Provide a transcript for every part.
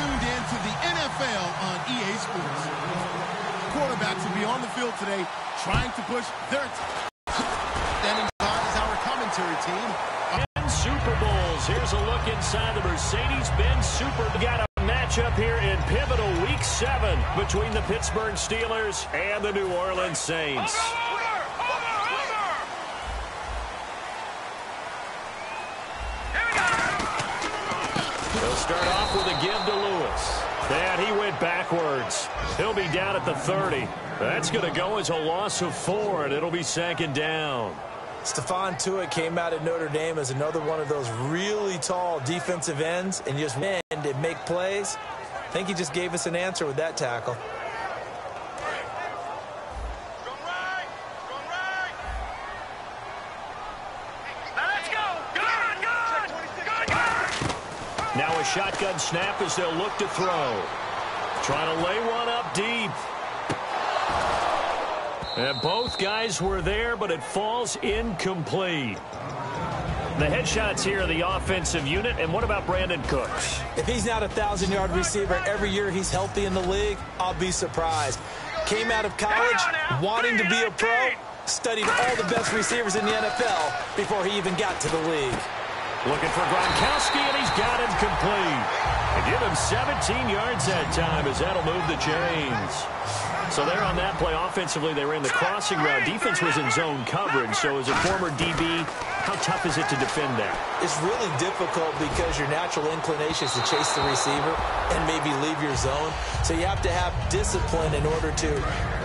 tuned in to the NFL on EA Sports. Quarterbacks will be on the field today trying to push their standing by is our commentary team. And Super Bowls. Here's a look inside the Mercedes-Benz Super. We got a matchup here in pivotal Week 7 between the Pittsburgh Steelers and the New Orleans Saints. He'll start off with a give to Lewis. And he went backwards. He'll be down at the 30. That's going to go as a loss of 4, and it'll be 2nd down. Stephon Tuitt came out of Notre Dame as another one of those really tall defensive ends and just win and make plays. I think he just gave us an answer with that tackle. Now a shotgun snap as they'll look to throw. Trying to lay one up deep. And both guys were there, but it falls incomplete. The headshots here are the offensive unit. And what about Brandon Cooks? If he's not a 1,000-yard receiver every year he's healthy in the league, I'll be surprised. Came out of college wanting to be a pro, studied all the best receivers in the NFL before he even got to the league. Looking for Gronkowski, and he's got him complete. And give him 17 yards that time as that'll move the chains. So there on that play, offensively, they ran the crossing route. Defense was in zone coverage, so as a former DB, how tough is it to defend that? It's really difficult because your natural inclination is to chase the receiver and maybe leave your zone. So you have to have discipline in order to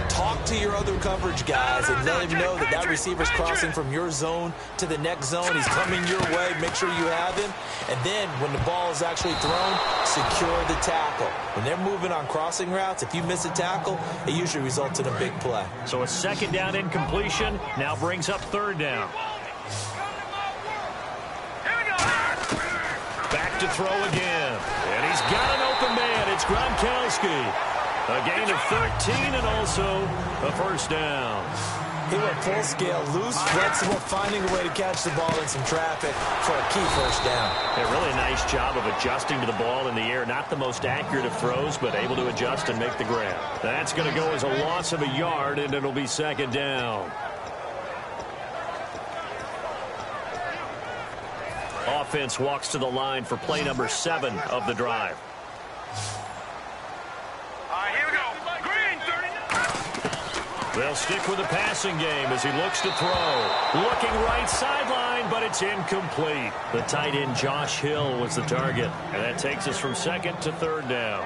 talk to your other coverage guys and let him know that that receiver's crossing from your zone to the next zone. He's coming your way. Make sure you have him. And then when the ball is actually thrown, secure the tackle. When they're moving on crossing routes, if you miss a tackle, it usually results in a big play. So a 2nd down incompletion now brings up 3rd down. Back to throw again. And he's got an open man. It's Gronkowski. A gain of 13 and also a 1st down. He went full scale, loose, flexible, finding a way to catch the ball in some traffic for a key 1st down. A really nice job of adjusting to the ball in the air. Not the most accurate of throws, but able to adjust and make the grab. That's going to go as a loss of a yard, and it'll be 2nd down. Offense walks to the line for play number 7 of the drive. They'll stick with the passing game as he looks to throw. Looking right sideline, but it's incomplete. The tight end Josh Hill was the target. And that takes us from 2nd to 3rd down.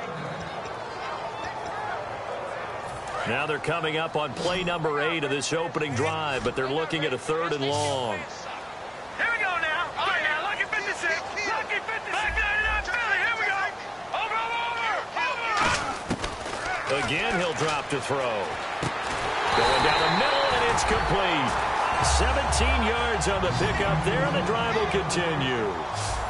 Now they're coming up on play number 8 of this opening drive, but they're looking at a 3rd and long. Here we go now. All right, now, lucky 56. Lucky 56. Here we go. Over. Again, he'll drop to throw. Going down the middle, and it's complete. 17 yards on the pickup there, and the drive will continue.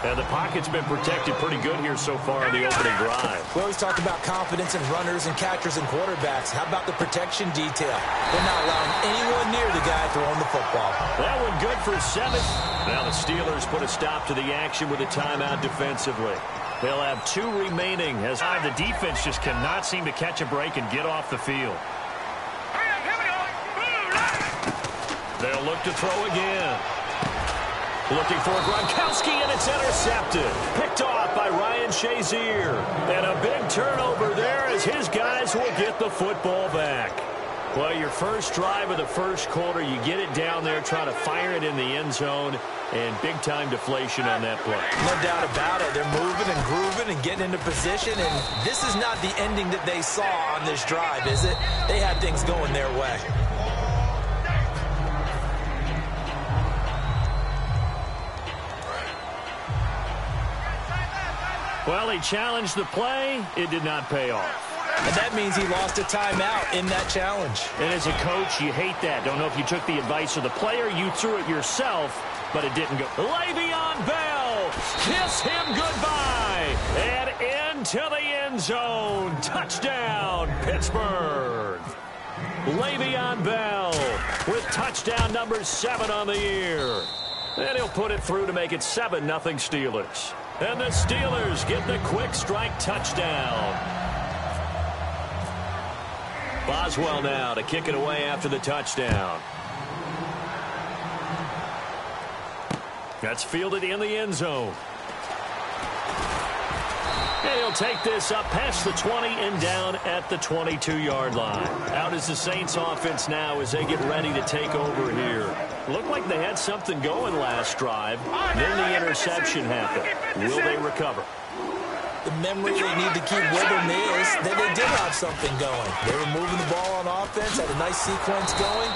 And the pocket's been protected pretty good here so far in the opening drive. We always talk about confidence in runners and catchers and quarterbacks. How about the protection detail? They're not allowing anyone near the guy throwing the football. That one good for 7. Now the Steelers put a stop to the action with a timeout defensively. They'll have 2 remaining as the defense just cannot seem to catch a break and get off the field. They'll look to throw again. Looking for Gronkowski, and it's intercepted. Picked off by Ryan Shazier. And a big turnover there as his guys will get the football back. Well, your first drive of the first quarter, you get it down there, try to fire it in the end zone, and big-time deflation on that play. No doubt about it. They're moving and grooving and getting into position, and this is not the ending that they saw on this drive, is it? They had things going their way. Well, he challenged the play. It did not pay off. And that means he lost a timeout in that challenge. And as a coach, you hate that. Don't know if you took the advice of the player, you threw it yourself, but it didn't go. Le'Veon Bell, kiss him goodbye, and into the end zone. Touchdown, Pittsburgh. Le'Veon Bell with touchdown number 7 on the year. And he'll put it through to make it 7-0 Steelers. And the Steelers get the quick strike touchdown. Boswell now to kick it away after the touchdown. That's fielded in the end zone. And he'll take this up past the 20 and down at the 22-yard line. Out is the Saints offense now as they get ready to take over here. Looked like they had something going last drive. Then the interception happened. Will they recover? The memory they need to keep with them is that they did have something going. They were moving the ball on offense, had a nice sequence going.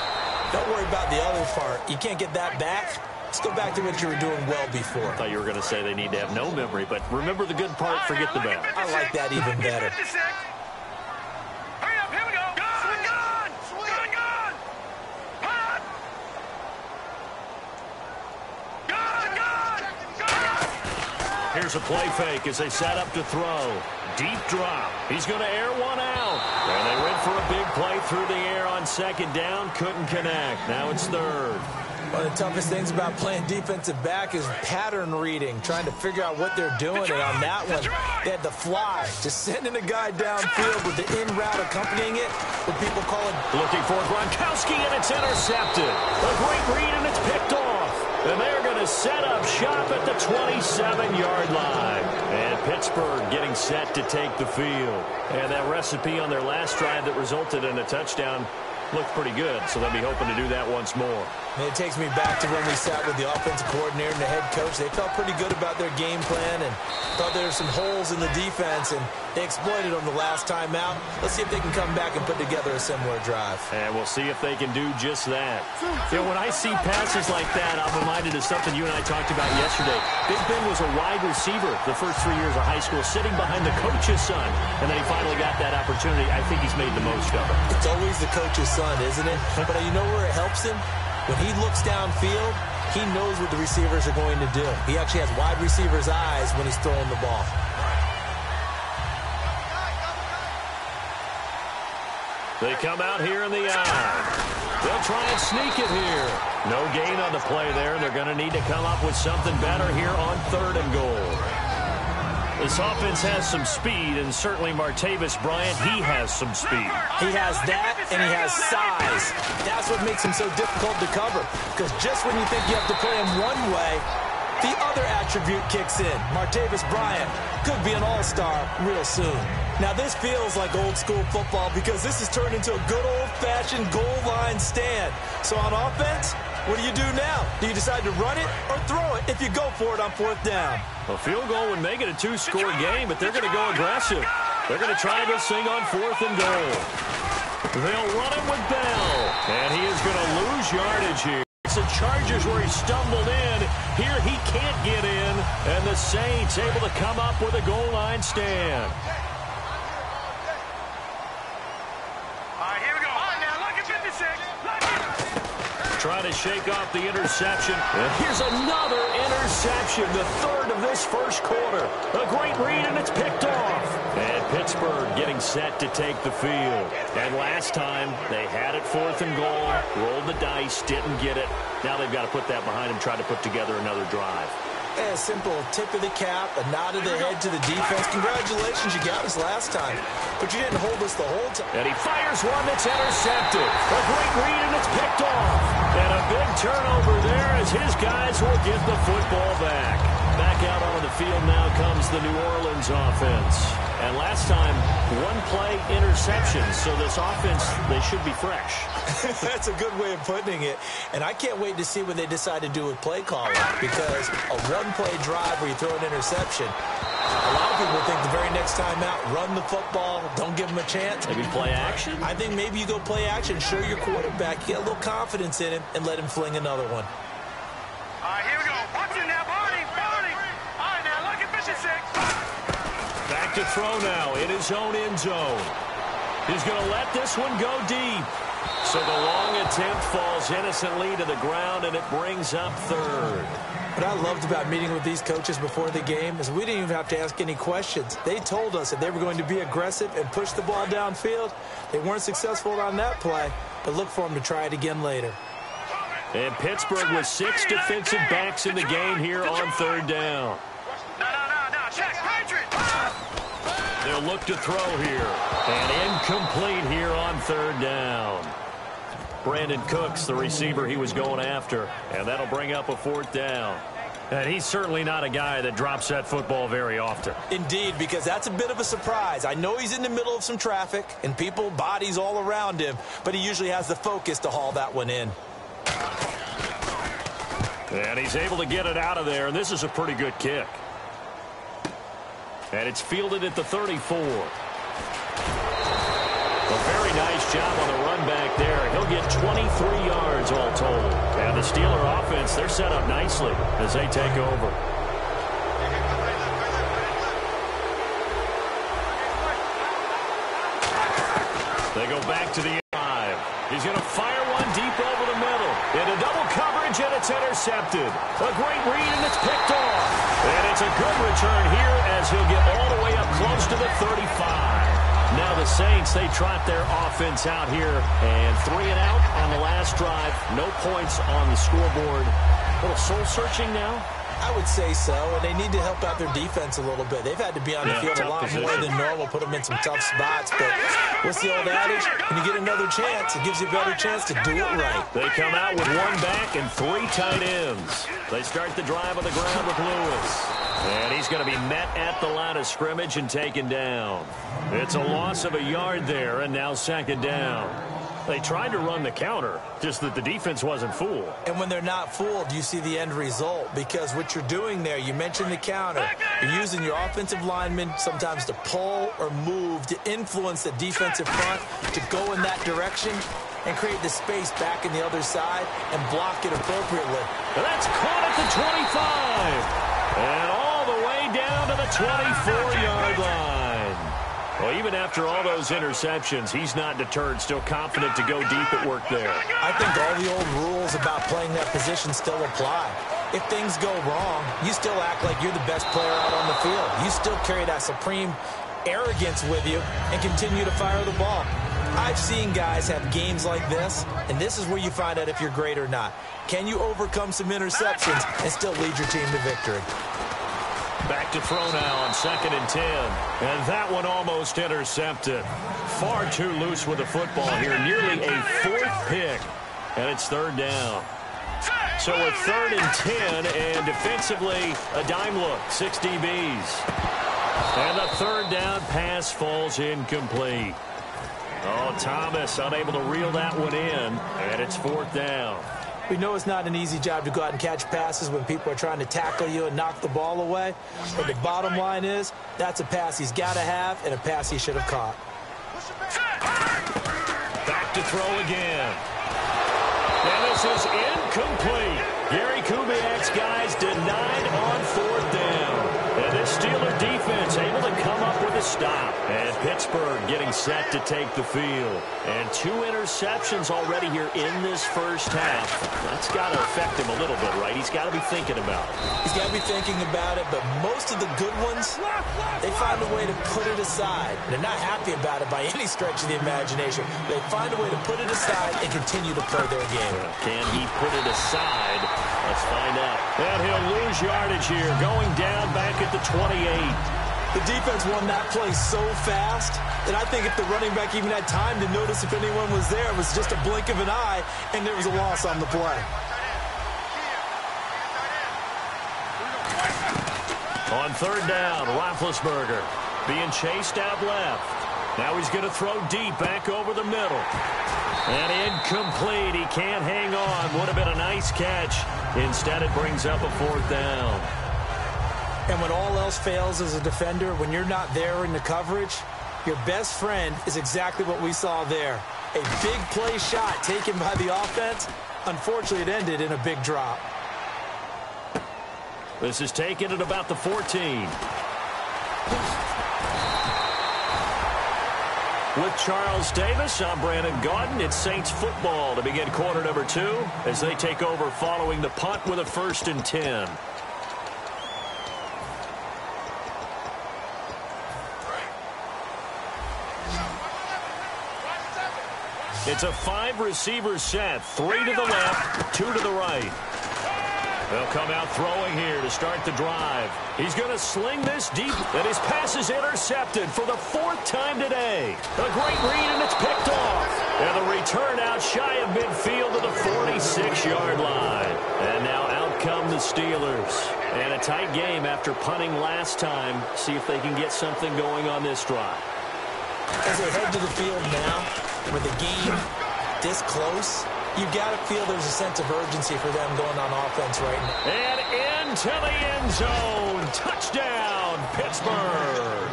Don't worry about the other part. You can't get that back. Let's go back to what you were doing well before. I thought you were going to say they need to have no memory, but remember the good part, forget the bad. I like that even better. Hurry up, here we go. Gun! Gun! Here's a play fake as they set up to throw. Deep drop. He's going to air one out. And they went for a big play through the air on second down. Couldn't connect. Now it's third. One of the toughest things about playing defensive back is pattern reading, trying to figure out what they're doing. And on that one, they had the fly, just sending a guy downfield with the in route accompanying it, what people call it. Looking for Gronkowski, and it's intercepted. A great read, and it's picked off. And they're going to set up shop at the 27-yard line. And Pittsburgh getting set to take the field. And that recipe on their last drive that resulted in a touchdown looked pretty good, so they'll be hoping to do that once more. And it takes me back to when we sat with the offensive coordinator and the head coach. They felt pretty good about their game plan and thought there were some holes in the defense, and they exploited them the last time out. Let's see if they can come back and put together a similar drive. And we'll see if they can do just that. You know, when I see passes like that, I'm reminded of something you and I talked about yesterday. Big Ben was a wide receiver the first 3 years of high school, sitting behind the coach's son, and then he finally got that opportunity. I think he's made the most of it. It's always the coach's son, isn't it? But you know where it helps him? When he looks downfield, he knows what the receivers are going to do. He actually has wide receivers' eyes when he's throwing the ball. They come out here in the eye. They'll try and sneak it here. No gain on the play there. They're going to need to come up with something better here on 3rd and goal. This offense has some speed, and certainly Martavis Bryant, he has some speed. He has that, and he has size. That's what makes him so difficult to cover, because just when you think you have to play him one way, the other attribute kicks in. Martavis Bryant could be an all-star real soon. Now, this feels like old-school football because this has turned into a good old-fashioned goal line stand. So on offense, what do you do now? Do you decide to run it or throw it if you go for it on 4th down? A field goal would make it a 2-score game, but they're going to go aggressive. They're going to try this thing on 4th and goal. They'll run it with Bell, and he is going to lose yardage here. It's the Chargers where he stumbled in. Here he can't get in, and the Saints able to come up with a goal line stand. All right, here we go. All right, now, look at 56. Trying to shake off the interception. And here's another interception, the 3rd of this first quarter. A great read, and it's picked off. And Pittsburgh getting set to take the field. And last time, they had it 4th and goal, rolled the dice, didn't get it. Now they've got to put that behind them, try to put together another drive. A simple tip of the cap, a nod of the head to the defense. Congratulations, you got us last time. But you didn't hold us the whole time. And he fires one that's intercepted. A great read, and it's picked off. And a big turnover there as his guys will get the football back. Back out onto the field now comes the New Orleans offense. And last time, 1-play interception. So this offense, they should be fresh. That's a good way of putting it. And I can't wait to see what they decide to do with play calling, because a 1-play drive where you throw an interception, a lot of people think the very next time out, run the football, don't give them a chance. Maybe play action? I think maybe you go play action, show your quarterback, get a little confidence in him, and let him fling another one. All right, here we go. Watch it now, Barney. All right, now, look at 56. Back to throw now in his own end zone. He's going to let this one go deep. So the long attempt falls innocently to the ground, and it brings up 3rd. What I loved about meeting with these coaches before the game is we didn't even have to ask any questions. They told us that they were going to be aggressive and push the ball downfield. They weren't successful on that play, but look for them to try it again later. And Pittsburgh with 6 defensive backs in the game here on 3rd down. No. check, Patriot. They'll look to throw here. And incomplete here on third down. Brandon Cooks, the receiver he was going after. And that'll bring up a fourth down. And he's certainly not a guy that drops that football very often. Indeed, because that's a bit of a surprise. I know he's in the middle of some traffic and people, bodies all around him, but he usually has the focus to haul that one in. And he's able to get it out of there, and this is a pretty good kick. And it's fielded at the 34. A very nice job on the run back there. He'll get 23 yards all told. And the Steeler offense, they're set up nicely as they take over. They go back to the 5. He's going to fire one deep over the middle. Into double coverage, and it's intercepted. A great read, and it's picked off. And it's a good return here as he'll get all the way up close to the 35. Now the Saints, they trot their offense out here, and 3 and out on the last drive. No points on the scoreboard. A little soul-searching now? I would say so, and they need to help out their defense a little bit. They've had to be on the field a lot more than normal, put them in some tough spots. But what's the old adage? When you get another chance, it gives you a better chance to do it right. They come out with 1 back and 3 tight ends. They start the drive on the ground with Lewis. And he's going to be met at the line of scrimmage and taken down. It's a loss of a yard there, and now second down. They tried to run the counter, just that the defense wasn't fooled. And when they're not fooled, you see the end result. Because what you're doing there, you mentioned the counter. You're using your offensive linemen sometimes to pull or move to influence the defensive front to go in that direction and create the space back in the other side and block it appropriately. That's caught at the 25. And all the way down to the 24-yard line. Well, even after all those interceptions, he's not deterred, still confident to go deep at work there. I think all the old rules about playing that position still apply. If things go wrong, you still act like you're the best player out on the field. You still carry that supreme arrogance with you and continue to fire the ball. I've seen guys have games like this, and this is where you find out if you're great or not. Can you overcome some interceptions and still lead your team to victory? Back to throw now on 2nd and 10. And that one almost intercepted. Far too loose with the football here. Nearly a 4th pick. And it's 3rd down. So with 3rd and 10, and defensively, a dime look. 6 DBs. And the 3rd down pass falls incomplete. Oh, Thomas unable to reel that one in. And it's 4th down. We know it's not an easy job to go out and catch passes when people are trying to tackle you and knock the ball away. But the bottom line is, that's a pass he's got to have and a pass he should have caught. Back to throw again. And this is incomplete. Gary Kubiak's guys denied on 4th down. And this Steeler defense able to come up with a stop. And Pittsburgh getting set to take the field. And 2 interceptions already here in this first half. That's got to affect him a little bit, right? He's got to be thinking about it. He's got to be thinking about it, but most of the good ones, they find a way to put it aside. They're not happy about it by any stretch of the imagination. They find a way to put it aside and continue to play their game. Can he put it aside? Let's find out. And he'll lose yardage here, going down back at the 28. The defense won that play so fast that I think if the running back even had time to notice if anyone was there, it was just a blink of an eye, and there was a loss on the play. On 3rd down, Roethlisberger being chased out left. Now he's going to throw deep back over the middle. And incomplete. He can't hang on. Would have been a nice catch. Instead, it brings up a 4th down. And when all else fails as a defender, when you're not there in the coverage, your best friend is exactly what we saw there. A big play shot taken by the offense. Unfortunately, it ended in a big drop. This is taken at about the 14. With Charles Davis, I'm Brandon Gaudin. It's Saints football to begin quarter number 2 as they take over following the punt with a 1st and 10. It's a 5-receiver set, 3 to the left, 2 to the right. They'll come out throwing here to start the drive. He's going to sling this deep, and his pass is intercepted for the 4th time today. A great read, and it's picked off. And the return out shy of midfield to the 46-yard line. And now out come the Steelers. And a tight game after punting last time. See if they can get something going on this drive. As they head to the field now, with the game this close, you got to feel there's a sense of urgency for them going on offense right now. And into the end zone. Touchdown, Pittsburgh.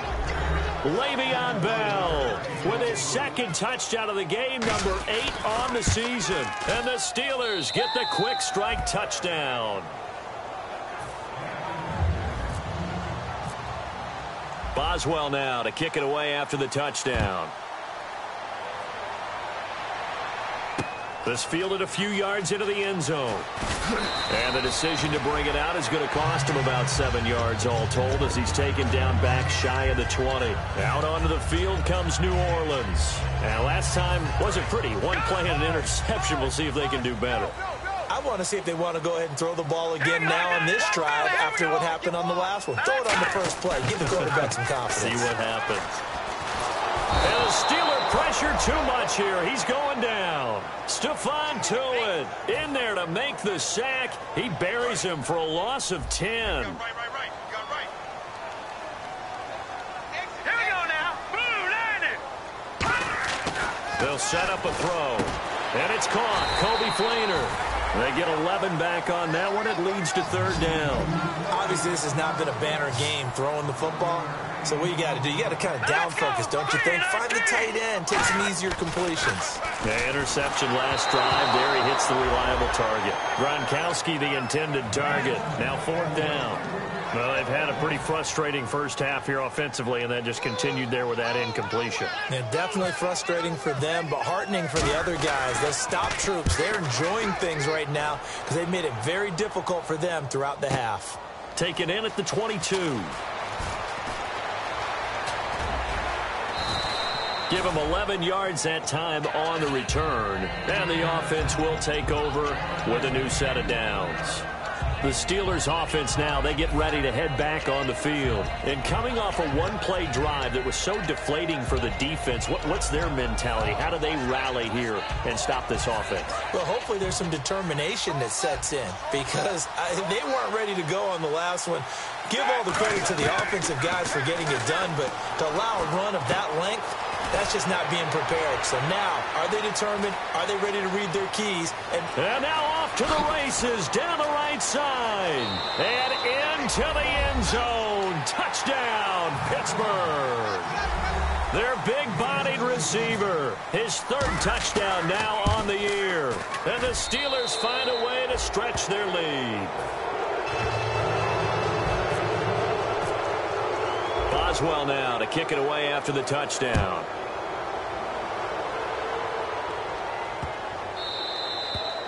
Le'Veon Bell with his 2nd touchdown of the game, number 8 on the season. And the Steelers get the quick strike touchdown. Boswell now to kick it away after the touchdown. This fielded a few yards into the end zone. And the decision to bring it out is going to cost him about 7 yards all told as he's taken down back shy of the 20. Out onto the field comes New Orleans. And last time wasn't pretty. One play and an interception. We'll see if they can do better. I want to see if they want to go ahead and throw the ball again now on this drive after what happened on the last one. Throw it on the first play. Give the quarterback some confidence. See what happens. And the Steeler pressure too much here. He's going down. Stephon Tuitt in there to make the sack. He buries him for a loss of 10. Here we go now. Blue line it. They'll set up a throw. And it's caught. Kobe Fleener. They get 11 back on that one. It leads to 3rd down. Obviously, this has not been a banner game throwing the football. So what you got to do, you got to kind of down focus, don't you think? Find the tight end, take some easier completions. The interception last drive. There he hits the reliable target. Gronkowski, the intended target. Now 4th down. Well, they've had a pretty frustrating first half here offensively, and that just continued there with that incompletion. Yeah, definitely frustrating for them, but heartening for the other guys. Those stop troops, they're enjoying things right now because they've made it very difficult for them throughout the half. Taken in at the 22. Give him 11 yards that time on the return. And the offense will take over with a new set of downs. The Steelers offense now, they get ready to head back on the field. And coming off a one-play drive that was so deflating for the defense, what's their mentality? How do they rally here and stop this offense? Well, hopefully there's some determination that sets in because they weren't ready to go on the last one. Give all the credit to the offensive guys for getting it done, but to allow a run of that length, that's just not being prepared. So now, are they determined? Are they ready to read their keys? And now off to the races, down the right side, and into the end zone. Touchdown, Pittsburgh. Their big-bodied receiver, his 3rd touchdown now on the year. And the Steelers find a way to stretch their lead. Boswell now to kick it away after the touchdown.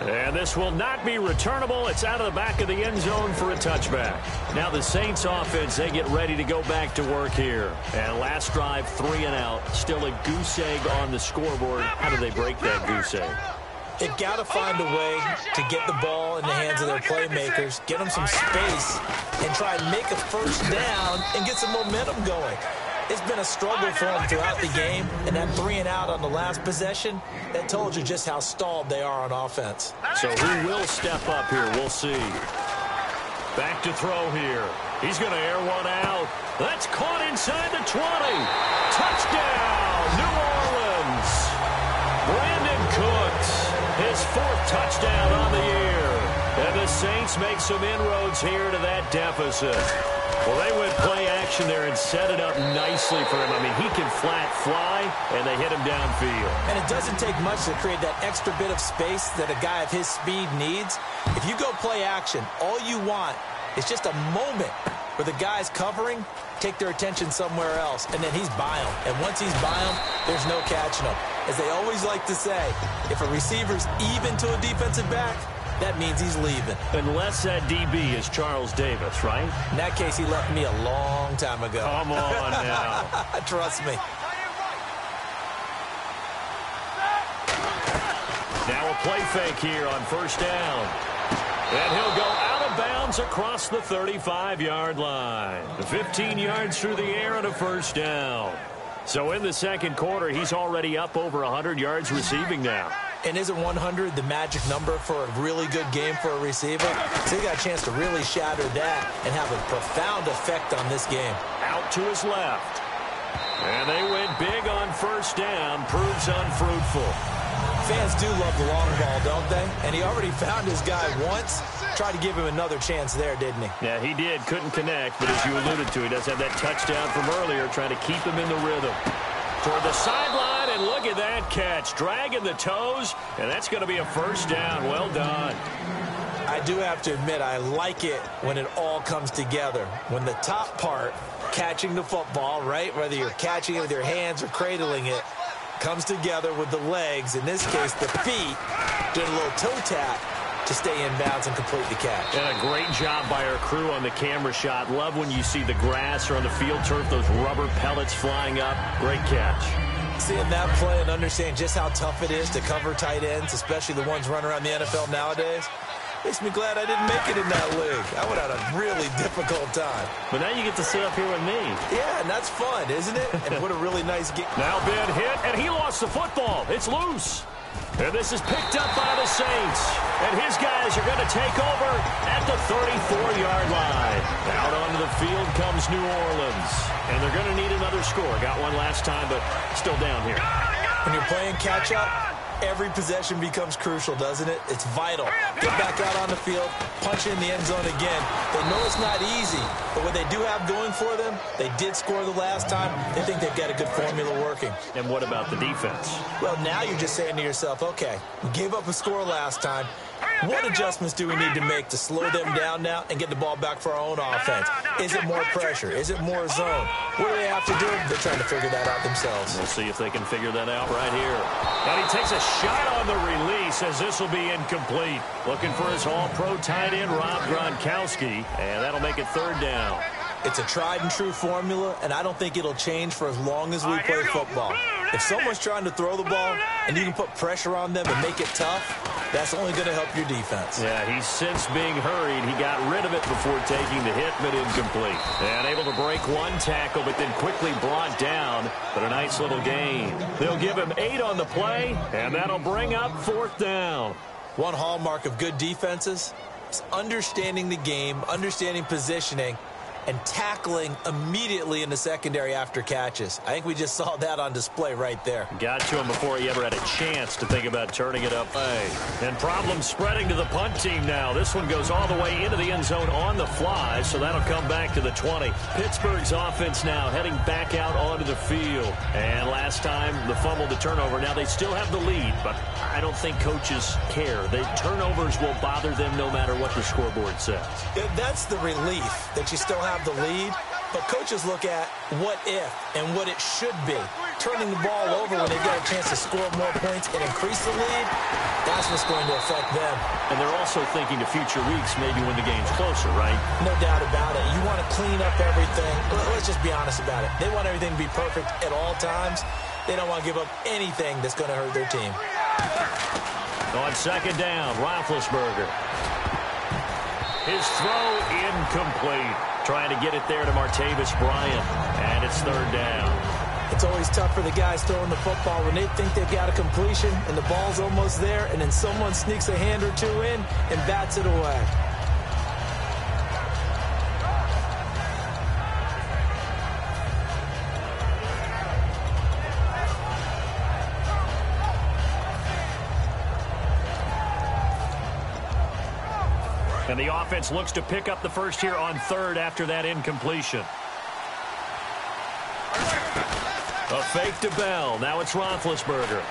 And this will not be returnable. It's out of the back of the end zone for a touchback. Now the Saints offense, they get ready to go back to work here. And last drive, 3 and out. Still a goose egg on the scoreboard. How do they break that goose egg? They've got to find a way to get the ball in the hands of their playmakers, get them some space, and try and make a first down and get some momentum going. It's been a struggle for them throughout the game, and that 3 and out on the last possession, that told you just how stalled they are on offense. So who will step up here? We'll see. Back to throw here. He's going to air one out. That's caught inside the 20. Touchdown, New Orleans. Brandon Cooks, his 4th touchdown on the year. And the Saints make some inroads here to that deficit. Well, they went play action there and set it up nicely for him. I mean, he can flat fly, and they hit him downfield. And it doesn't take much to create that extra bit of space that a guy of his speed needs. If you go play action, all you want is just a moment where the guy's covering, take their attention somewhere else, and then he's by him. And once he's by him, there's no catching him. As they always like to say, if a receiver's even to a defensive back, that means he's leaving. Unless that DB is Charles Davis, right? In that case, he left me a long time ago. Come on now. Trust me. Now a play fake here on first down. And he'll go out of bounds across the 35-yard line. 15 yards through the air and a first down. So in the second quarter, he's already up over 100 yards receiving now. And isn't 100 the magic number for a really good game for a receiver? So he got a chance to really shatter that and have a profound effect on this game. Out to his left. And they went big on first down. Proves unfruitful. Fans do love the long ball, don't they? And he already found his guy once. Tried to give him another chance there, didn't he? Yeah, he did. Couldn't connect, but as you alluded to, he does have that touchdown from earlier, trying to keep him in the rhythm. Toward the sideline, and look at that catch. Dragging the toes, and that's going to be a first down. Well done. I do have to admit, I like it when it all comes together. When the top part, catching the football, right, whether you're catching it with your hands or cradling it, comes together with the legs, in this case the feet, doing a little toe tap to stay in bounds and complete the catch. And a great job by our crew on the camera shot. Love when you see the grass or on the field turf, those rubber pellets flying up. Great catch. Seeing that play and understand just how tough it is to cover tight ends, especially the ones running around the NFL nowadays, makes me glad I didn't make it in that league. I would have had a really difficult time. But now you get to sit up here with me. Yeah, and that's fun, isn't it? And what a really nice game. Now Ben hit, and he lost the football. It's loose. And this is picked up by the Saints. And his guys are going to take over at the 34-yard line. Out onto the field comes New Orleans. And they're going to need another score. Got one last time, but still down here. When you're playing catch-up, every possession becomes crucial, doesn't it? It's vital. Get back out on the field, punch in the end zone again. They know it's not easy, but what they do have going for them, they did score the last time. They think they've got a good formula working. And what about the defense? Well, now you're just saying to yourself, okay, we gave up a score last time. What adjustments do we need to make to slow them down now and get the ball back for our own offense? Is it more pressure? Is it more zone? What do they have to do? They're trying to figure that out themselves. We'll see if they can figure that out right here. And he takes a shot on the release as this will be incomplete. Looking for his all-pro tight end, Rob Gronkowski, and that'll make it third down. It's a tried-and-true formula, and I don't think it'll change for as long as we play football. If someone's trying to throw the ball and you can put pressure on them and make it tough, that's only going to help your defense. Yeah, he's since being hurried. He got rid of it before taking the hit, but incomplete. And able to break one tackle, but then quickly brought down. But a nice little gain. They'll give him 8 on the play, and that'll bring up fourth down. One hallmark of good defenses is understanding the game, understanding positioning, and tackling immediately in the secondary after catches. I think we just saw that on display right there. Got to him before he ever had a chance to think about turning it up. And problems spreading to the punt team now. This one goes all the way into the end zone on the fly, so that'll come back to the 20. Pittsburgh's offense now heading back out onto the field. And last time, the fumble, the turnover. Now they still have the lead, but I don't think coaches care. The turnovers will bother them no matter what the scoreboard says. Yeah, that's the relief that you still have the lead, but coaches look at what if and what it should be. Turning the ball over when they get a chance to score more points and increase the lead, that's what's going to affect them. And they're also thinking to future weeks, maybe when the game's closer, right? No doubt about it. You want to clean up everything. Let's just be honest about it. They want everything to be perfect at all times. They don't want to give up anything that's going to hurt their team. On second down, Roethlisberger. His throw incomplete. Trying to get it there to Martavis Bryant. And it's third down. It's always tough for the guys throwing the football when they think they've got a completion and the ball's almost there, and then someone sneaks a hand or two in and bats it away. And the offense looks to pick up the first here on third after that incompletion. A fake to Bell. Now it's Roethlisberger.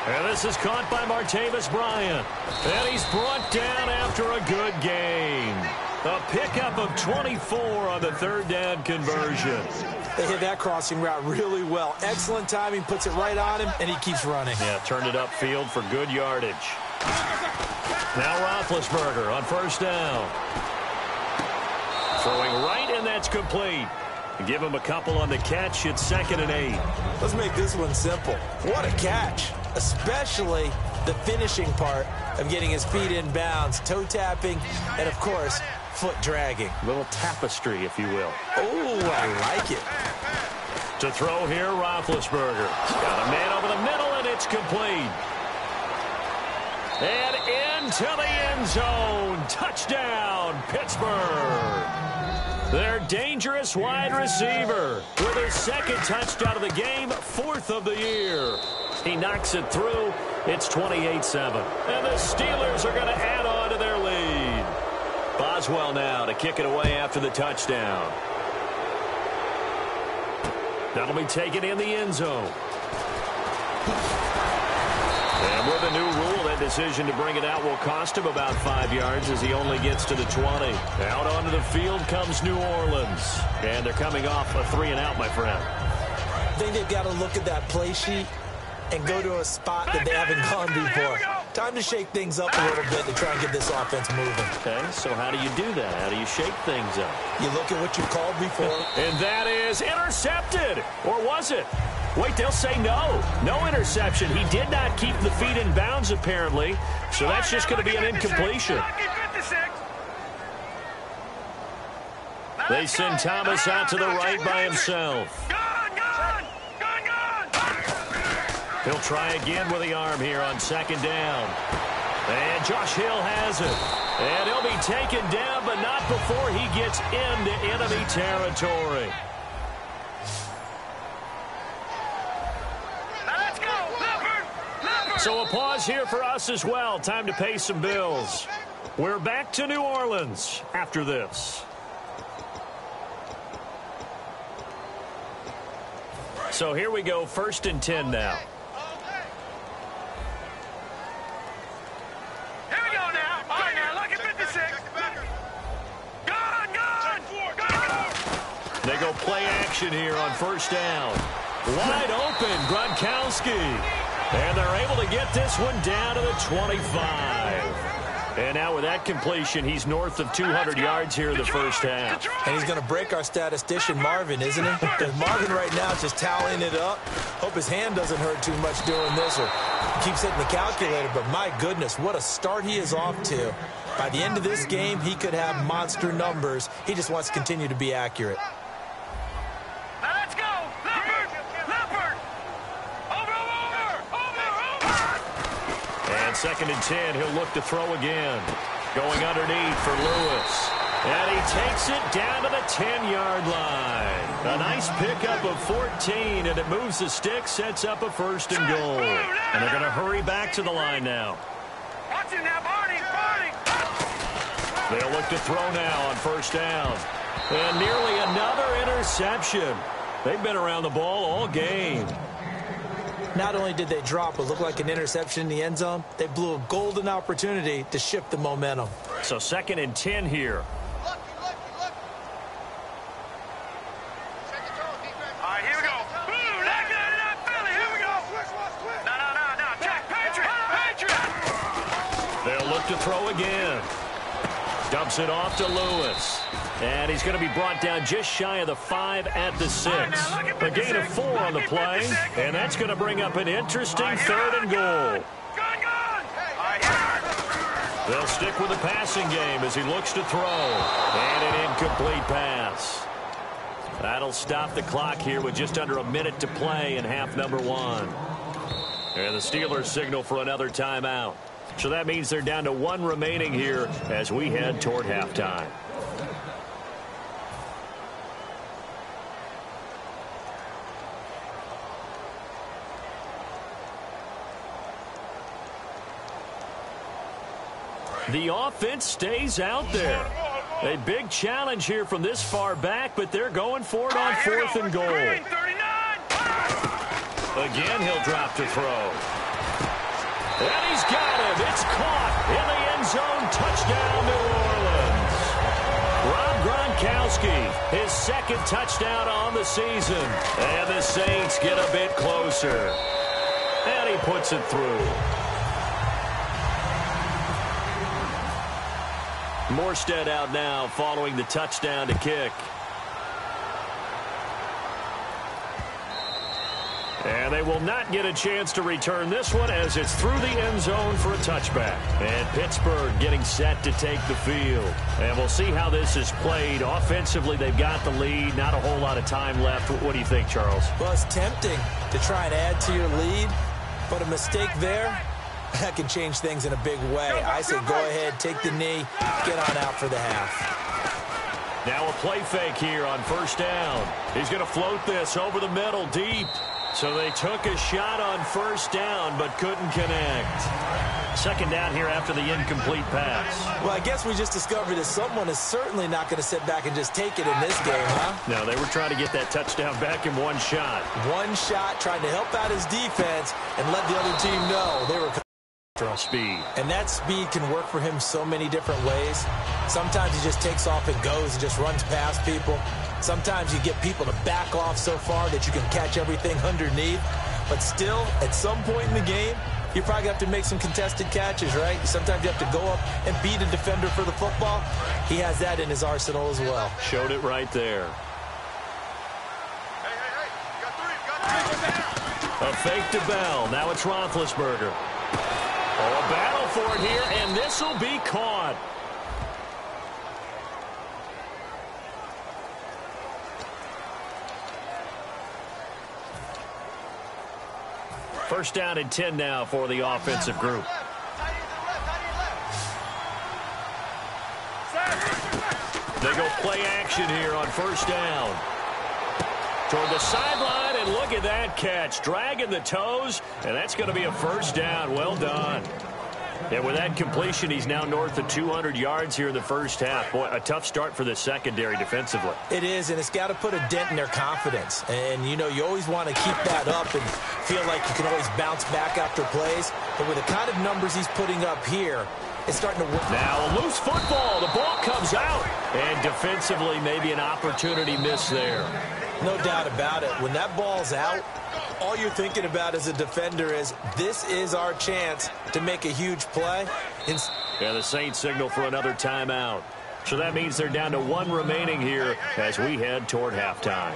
And this is caught by Martavis Bryant. And he's brought down after a good game. A pickup of 24 on the third down conversion. They hit that crossing route really well. Excellent timing, puts it right on him, and he keeps running. Yeah, turned it upfield for good yardage. Now Roethlisberger on first down. Throwing right, and that's complete. Give him a couple on the catch. It's 2nd and 8. Let's make this one simple. What a catch, especially the finishing part of getting his feet in bounds, toe tapping, and, of course, foot dragging. A little tapestry, if you will. Oh, I like it. To throw here, Roethlisberger. Got a man over the middle, and it's complete. And into the end zone. Touchdown, Pittsburgh. Their dangerous wide receiver with his second touchdown of the game, 4th of the year. He knocks it through. It's 28-7. And the Steelers are going to add on to their lead. Boswell now to kick it away after the touchdown. That'll be taken in the end zone. And with a new rule, that decision to bring it out will cost him about 5 yards as he only gets to the 20. Out onto the field comes New Orleans. And they're coming off a 3-and-out, my friend. I think they've got to look at that play sheet and go to a spot that they haven't gone before. Time to shake things up a little bit to try and get this offense moving. Okay, so how do you do that? How do you shake things up? You look at what you called before. And that is intercepted. Or was it? Wait, they'll say no. No interception. He did not keep the feet in bounds, apparently. So that's just going to be an incompletion. They send Thomas out to the right by himself. He'll try again with the arm here on 2nd down. And Josh Hill has it. And he'll be taken down, but not before he gets into enemy territory. So a pause here for us as well. Time to pay some bills. We're back to New Orleans after this. So here we go, 1st and 10 now. Here we go now. All right, now, look at 56. They go play action here on 1st down. Wide open, Gronkowski. And they're able to get this one down to the 25. And now with that completion, he's north of 200 yards here in the 1st half. And he's going to break our statistician, Marvin, isn't he? Because Marvin right now is just toweling it up. Hope his hand doesn't hurt too much doing this or keeps hitting the calculator. But my goodness, what a start he is off to. By the end of this game, he could have monster numbers. He just wants to continue to be accurate. Let's go. Leopard. Over. And 2nd and 10, he'll look to throw again. Going underneath for Lewis. And he takes it down to the 10-yard line. A nice pickup of 14, and it moves the stick, sets up a 1st and goal. And they're going to hurry back to the line now. Watch him now, Barney. They'll look to throw now on 1st down. And nearly another interception. They've been around the ball all game. Not only did they drop what looked like an interception in the end zone, they blew a golden opportunity to shift the momentum. So 2nd and 10 here. All right, here we go. Boom, knock it out of that belly. Here we go. No. Jack, Patriot. They'll look to throw again. Dumps it off to Lewis. And he's going to be brought down just shy of the 5 at the 6. A gain of 4 on the play. And that's going to bring up an interesting 3rd and goal. They'll stick with the passing game as he looks to throw. And an incomplete pass. That'll stop the clock here with just under a minute to play in half number 1. And the Steelers signal for another timeout. So that means they're down to 1 remaining here as we head toward halftime. The offense stays out there. A big challenge here from this far back, but they're going for it on 4th and goal. Again, he'll drop to throw. And he's got him. It's caught in the end zone. Touchdown, New Orleans. Rob Gronkowski, his 2nd touchdown on the season. And the Saints get a bit closer. And he puts it through. Morstead out now following the touchdown to kick. And they will not get a chance to return this one as it's through the end zone for a touchback. And Pittsburgh getting set to take the field. And we'll see how this is played. Offensively, they've got the lead. Not a whole lot of time left. What do you think, Charles? Well, it's tempting to try and add to your lead, but a mistake there, that can change things in a big way. I say go ahead, take the knee, get on out for the half. Now a play fake here on first down. He's going to float this over the middle deep. So they took a shot on first down but couldn't connect. Second down here after the incomplete pass. Well, I guess we just discovered that someone is certainly not going to sit back and just take it in this game, huh? No, they were trying to get that touchdown back in one shot. One shot, trying to help out his defense and let the other team know they were speed. And that speed can work for him so many different ways. Sometimes he just takes off and goes and just runs past people. Sometimes you get people to back off so far that you can catch everything underneath. But still, at some point in the game, you probably have to make some contested catches, right? Sometimes you have to go up and beat a defender for the football. He has that in his arsenal as well. Showed it right there. A fake to Bell. Now it's Roethlisberger. Oh, a battle for it here, and this will be caught. First down and 10 now for the offensive group. They go play action here on first down. Toward the sideline, and look at that catch. Dragging the toes, and that's going to be a first down. Well done. And with that completion, he's now north of 200 yards here in the first half. Boy, a tough start for the secondary defensively. It is, and it's got to put a dent in their confidence. And, you know, you always want to keep that up and feel like you can always bounce back after plays. But with the kind of numbers he's putting up here, it's starting to work. Now a loose football. The ball comes out. And defensively, maybe an opportunity miss there. No doubt about it. When that ball's out, all you're thinking about as a defender is this is our chance to make a huge play. Yeah, the Saints signal for another timeout. So that means they're down to one remaining here as we head toward halftime.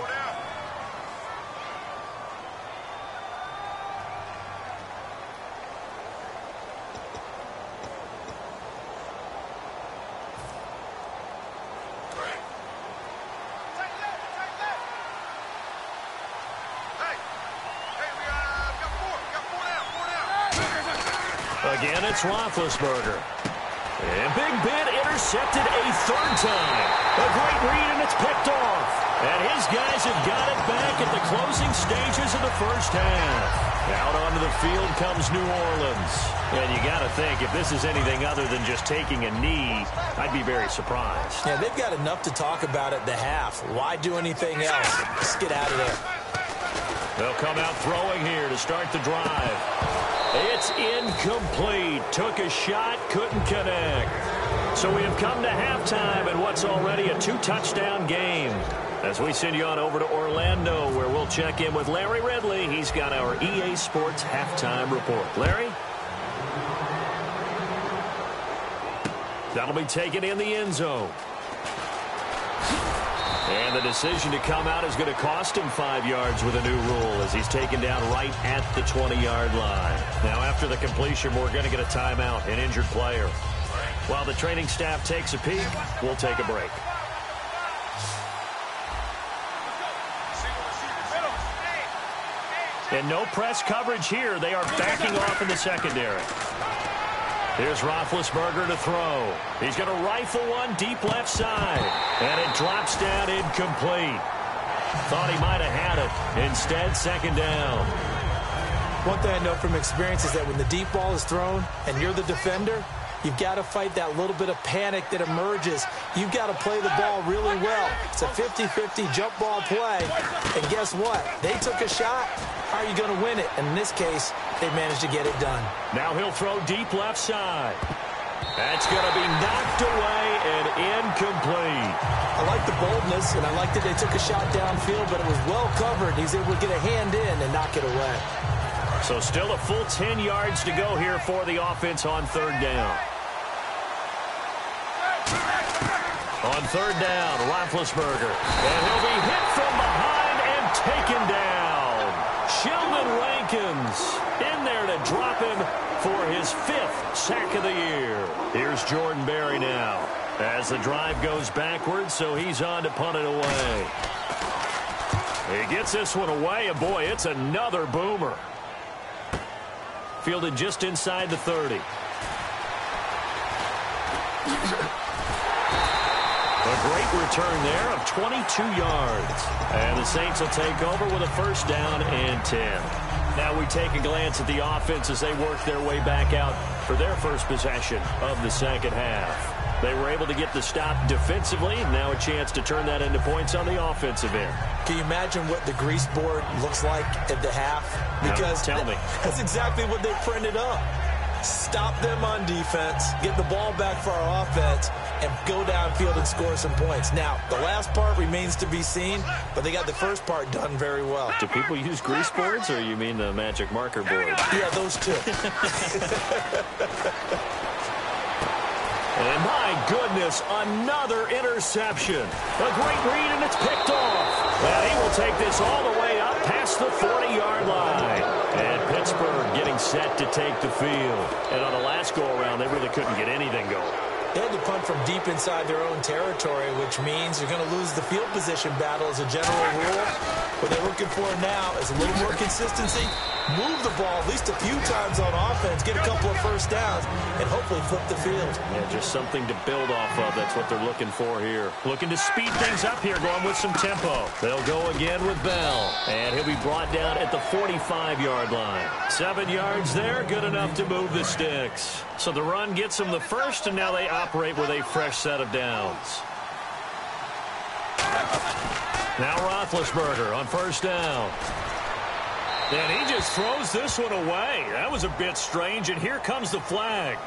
Again, it's Roethlisberger. And Big Ben intercepted a third time. A great read, and it's picked off. And his guys have got it back at the closing stages of the first half. Out onto the field comes New Orleans. And you got to think, if this is anything other than just taking a knee, I'd be very surprised. Yeah, they've got enough to talk about at the half. Why do anything else? Just get out of there. They'll come out throwing here to start the drive. It's incomplete. Took a shot, couldn't connect. So we have come to halftime in what's already a two-touchdown game. As we send you on over to Orlando, where we'll check in with Larry Ridley. He's got our EA Sports halftime report. Larry? That'll be taken in the end zone. And the decision to come out is going to cost him 5 yards with a new rule as he's taken down right at the 20-yard line. Now, after the completion, we're going to get a timeout, an injured player. While the training staff takes a peek, we'll take a break. And no press coverage here. They are backing off in the secondary. Here's Roethlisberger to throw. He's going to rifle one deep left side. And it drops down incomplete. Thought he might have had it. Instead, second down. One thing I know from experience is that when the deep ball is thrown and you're the defender, you've got to fight that little bit of panic that emerges. You've got to play the ball really well. It's a 50-50 jump ball play. And guess what? They took a shot. How are you going to win it? And in this case, they managed to get it done. Now he'll throw deep left side. That's going to be knocked away and incomplete. I like the boldness, and I like that they took a shot downfield, but it was well covered. He's able to get a hand in and knock it away. So still a full 10 yards to go here for the offense on third down. On third down, Roethlisberger. And he'll be hit from behind and taken down. Sheldon Ray Jenkins in there to drop him for his 5th sack of the year. Here's Jordan Berry now as the drive goes backwards, so he's on to punt it away. He gets this one away, and boy, it's another boomer. Fielded just inside the 30. A great return there of 22 yards. And the Saints will take over with a first down and 10. Now we take a glance at the offense as they work their way back out for their first possession of the second half. They were able to get the stop defensively. Now a chance to turn that into points on the offensive end. Can you imagine what the grease board looks like at the half? Because tell me. That's exactly what they printed up. Stop them on defense, get the ball back for our offense, and go downfield and score some points. Now, the last part remains to be seen, but they got the first part done very well. Do people use grease boards, or you mean the magic marker board? Yeah, those two. And my goodness, another interception. A great read, and it's picked off. And he will take this all the way up past the 40-yard line. And Pittsburgh getting set to take the field. And on the last go-around, they really couldn't get anything going. They had to punt from deep inside their own territory, which means you're going to lose the field position battle as a general rule. What they're looking for now is a little more consistency, move the ball at least a few times on offense, get a couple of first downs, and hopefully flip the field. Yeah, just something to build off of. That's what they're looking for here. Looking to speed things up here, going with some tempo. They'll go again with Bell, and he'll be brought down at the 45-yard line. 7 yards there, good enough to move the sticks. So the run gets them the first, and now they operate with a fresh set of downs. Now Roethlisberger on first down. And he just throws this one away. That was a bit strange, and here comes the flag.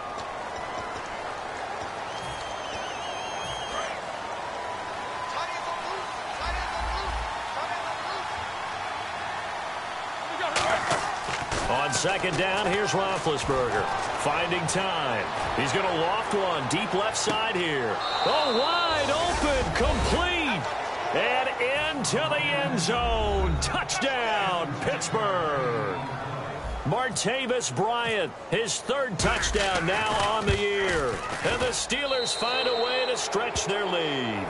On second down, here's Roethlisberger. Finding time. He's going to loft one deep left side here. Oh, wide open, complete. And into the end zone. Touchdown, Pittsburgh. Martavis Bryant, his 3rd touchdown now on the year. And the Steelers find a way to stretch their lead.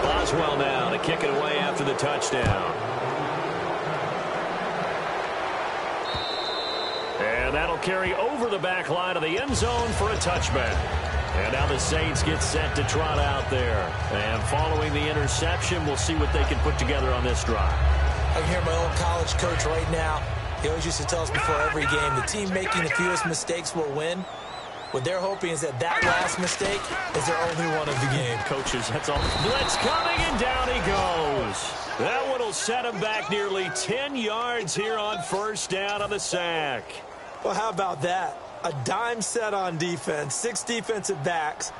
Boswell now to kick it away after the touchdown. And that'll carry over the back line of the end zone for a touchback. And now the Saints get set to trot out there. And following the interception, we'll see what they can put together on this drive. I can hear my old college coach right now. He always used to tell us before every game, the team making the fewest mistakes will win. What they're hoping is that last mistake is their only one of the game. Coaches, that's all. Blitz coming, and down he goes. That one will set him back nearly 10 yards here on first down on the sack. Well, how about that? A dime set on defense, 6 defensive backs.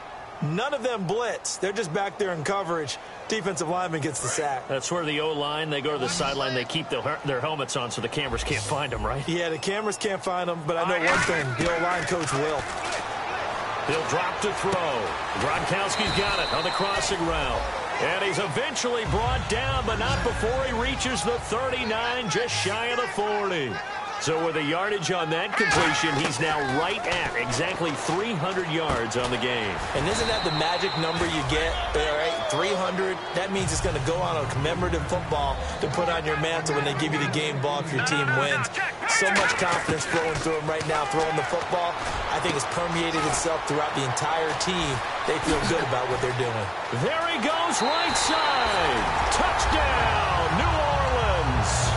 None of them blitz. They're just back there in coverage. Defensive lineman gets the sack. That's where the O-line, they go to the sideline, they keep their helmets on so the cameras can't find them, right? Yeah, the cameras can't find them, but I know one thing. The O-line coach will. He'll drop to throw. Gronkowski's got it on the crossing route. And he's eventually brought down, but not before he reaches the 39, just shy of the 40. So with a yardage on that completion, he's now right at exactly 300 yards on the game. And isn't that the magic number you get? All right, 300. That means it's going to go on a commemorative football to put on your mantle when they give you the game ball if your team wins. So much confidence flowing through him right now, throwing the football. I think it's permeated itself throughout the entire team. They feel good about what they're doing. There he goes, right side. Touchdown, New Orleans.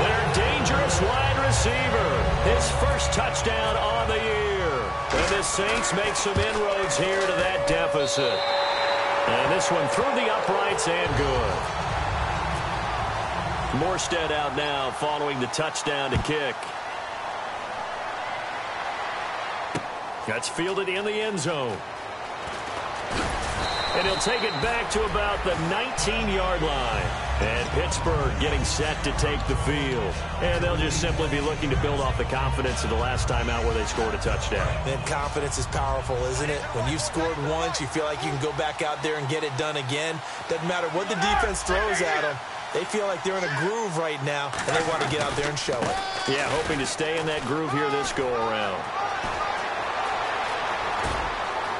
Their dangerous wide receiver. His first touchdown on the year. And the Saints make some inroads here to that deficit. And this one through the uprights and good. Morstead out now following the touchdown to kick. That's fielded in the end zone. And he'll take it back to about the 19-yard line. And Pittsburgh getting set to take the field. And they'll just simply be looking to build off the confidence of the last time out where they scored a touchdown. And confidence is powerful, isn't it? When you've scored once, you feel like you can go back out there and get it done again. Doesn't matter what the defense throws at them. They feel like they're in a groove right now, and they want to get out there and show it. Yeah, hoping to stay in that groove here this go-around.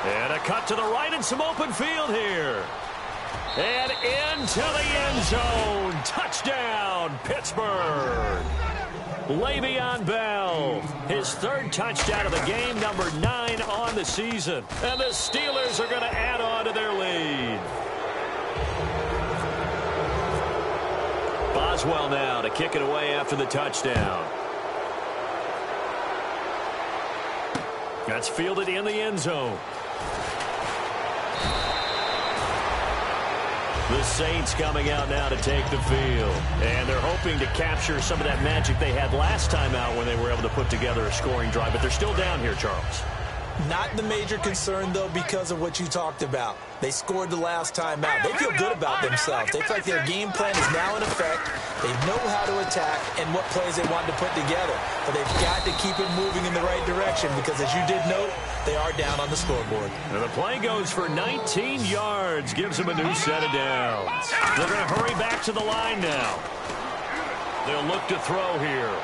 And a cut to the right and some open field here. And into the end zone. Touchdown, Pittsburgh. Le'Veon Bell, his third touchdown of the game, number 9 on the season. And the Steelers are going to add on to their lead. Boswell now to kick it away after the touchdown. That's fielded in the end zone. The Saints coming out now to take the field. And they're hoping to capture some of that magic they had last time out when they were able to put together a scoring drive. But they're still down here, Charles. Not the major concern, though, because of what you talked about. They scored the last time out. They feel good about themselves. They feel like their game plan is now in effect. They know how to attack and what plays they want to put together. But they've got to keep it moving in the right direction because, as you did note, they are down on the scoreboard. And the play goes for 19 yards. Gives them a new set of downs. They're going to hurry back to the line now. They'll look to throw here.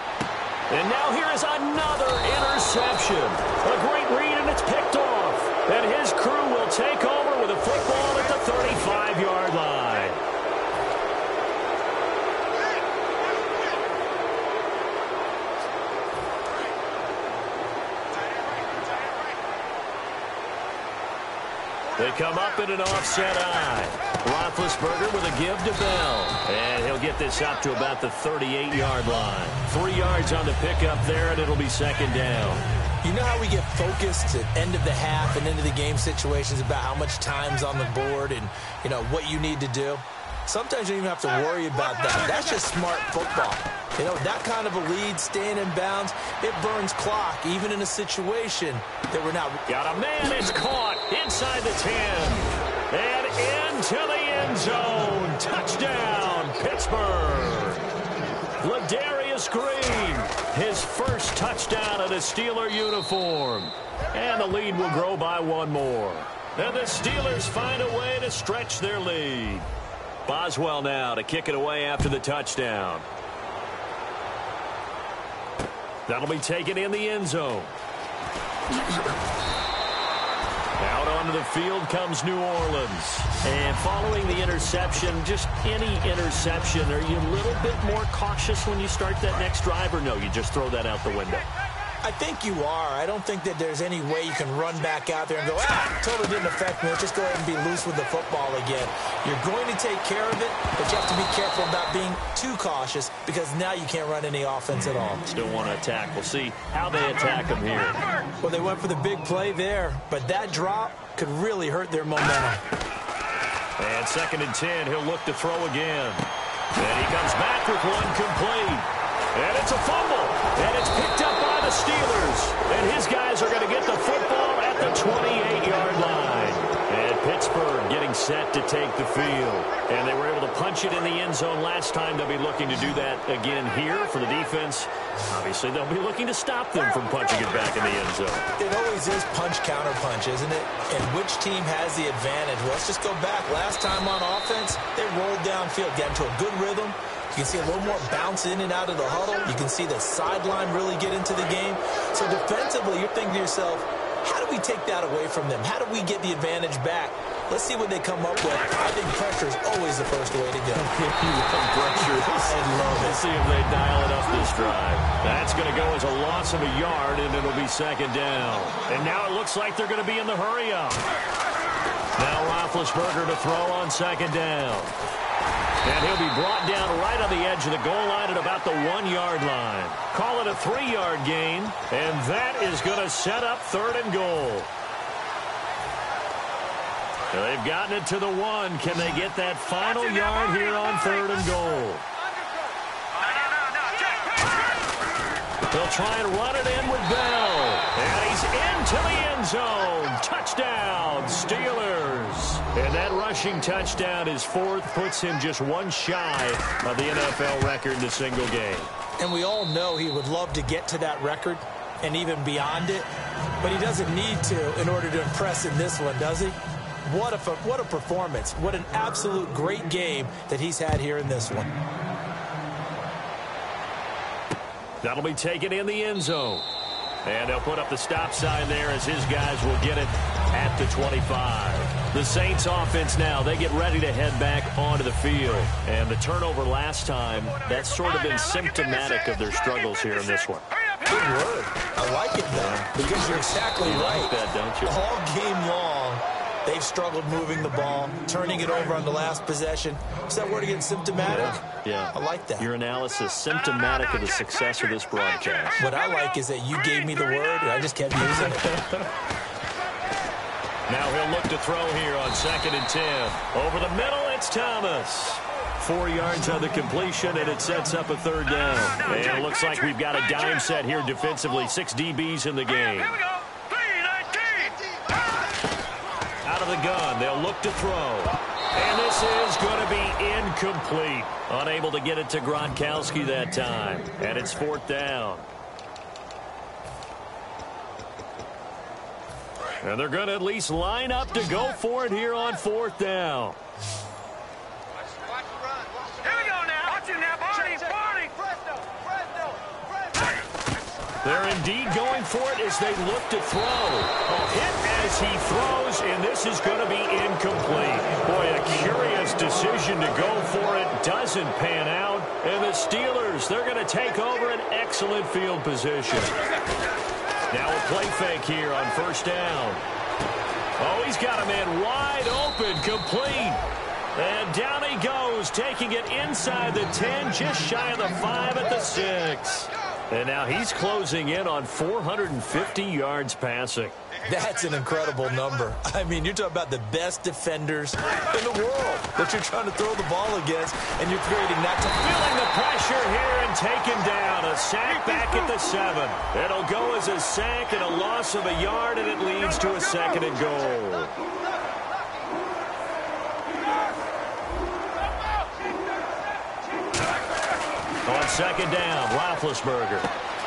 And now here is another interception. A great read, and it's picked off. And his crew will take over with a football at the 35-yard line. They come up in an offset eye. Roethlisberger with a give to Bell. And he'll get this up to about the 38-yard line. 3 yards on the pickup there, and it'll be second down. You know how we get focused at end of the half and into the game situations about how much time's on the board and, you know, what you need to do? Sometimes you don't even have to worry about that. That's just smart football. You know, that kind of a lead, staying in bounds, it burns clock, even in a situation that we're not. Got a man, it's caught inside the 10. And into the end zone. Touchdown, Pittsburgh. Ladarius Green, his first touchdown in a Steeler uniform. And the lead will grow by 1 more. And the Steelers find a way to stretch their lead. Boswell now to kick it away after the touchdown. That'll be taken in the end zone. Out onto the field comes New Orleans. And following the interception, just any interception, are you a little bit more cautious when you start that next drive, or no, you just throw that out the window? I think you are. I don't think that there's any way you can run back out there and go, totally didn't affect me. Let's just go ahead and be loose with the football again. You're going to take care of it, but you have to be careful about being too cautious because now you can't run any offense at all. Still want to attack. We'll see how they attack them here. Well, they went for the big play there, but that drop could really hurt their momentum. And 2nd and 10, he'll look to throw again. And he comes back with one complete. And it's a fumble. And it's picked up by the Steelers. And his guys are going to get the football at the 28-yard line. And Pittsburgh getting set to take the field. And they were able to punch it in the end zone last time. They'll be looking to do that again here for the defense. Obviously, they'll be looking to stop them from punching it back in the end zone. It always is punch-counter-punch, isn't it? And which team has the advantage? Well, let's just go back. Last time on offense, they rolled downfield, got into a good rhythm. You can see a little more bounce in and out of the huddle. You can see the sideline really get into the game. So defensively, you're thinking to yourself, how do we take that away from them? How do we get the advantage back? Let's see what they come up with. I think pressure is always the first way to go. Pressure. I love it. Let's see if they dial it up this drive. That's going to go as a loss of a yard, and it'll be second down. And now it looks like they're going to be in the hurry-up. Now Roethlisberger to throw on second down. And he'll be brought down right on the edge of the goal line at about the 1-yard line. Call it a 3-yard gain, and that is going to set up 3rd and goal. They've gotten it to the 1. Can they get that final yard here on 3rd and goal? They'll try and run it in with Bell. And he's into the end zone. Touchdown, Steelers. And that rushing touchdown, his fourth, puts him just one shy of the NFL record in a single game. And we all know he would love to get to that record and even beyond it, but he doesn't need to in order to impress in this one, does he? What a performance. What an absolute great game that he's had here in this one. That'll be taken in the end zone. And they'll put up the stop sign there as his guys will get it at the 25. The Saints offense now, they get ready to head back onto the field. And the turnover last time, that's sort of been symptomatic of their struggles here in this one. Good word. I like it, though, because you're exactly right. Like that, don't you? All game long, they've struggled moving the ball, turning it over on the last possession. Is that word again, symptomatic? Yeah. I like that. Your analysis, symptomatic of the success of this broadcast. What I like is that you gave me the word, and I just kept using it. Now he'll look to throw here on 2nd and 10. Over the middle, it's Thomas. 4 yards on the completion, and it sets up a third down. And it looks like we've got a dime set here defensively. 6 DBs in the game. Here we go. 3-19. Out of the gun, they'll look to throw. And this is going to be incomplete. Unable to get it to Gronkowski that time. And it's 4th down. And they're going to at least line up to go for it here on 4th down. Here we go now. Watch him now, Barney. They're indeed going for it as they look to throw. A hit as he throws, and this is going to be incomplete. Boy, a curious decision to go for it. Doesn't pan out. And the Steelers, they're going to take over an excellent field position. Now a play fake here on 1st down. Oh, he's got a man wide open, complete. And down he goes, taking it inside the 10, just shy of the 5 at the 6. And now he's closing in on 450 yards passing. That's an incredible number. I mean, you're talking about the best defenders in the world that you're trying to throw the ball against, and you're creating that. Feeling the pressure here and taken down. A sack back at the 7. It'll go as a sack and a loss of a yard, and it leads to a 2nd and goal. On 2nd down, Roethlisberger.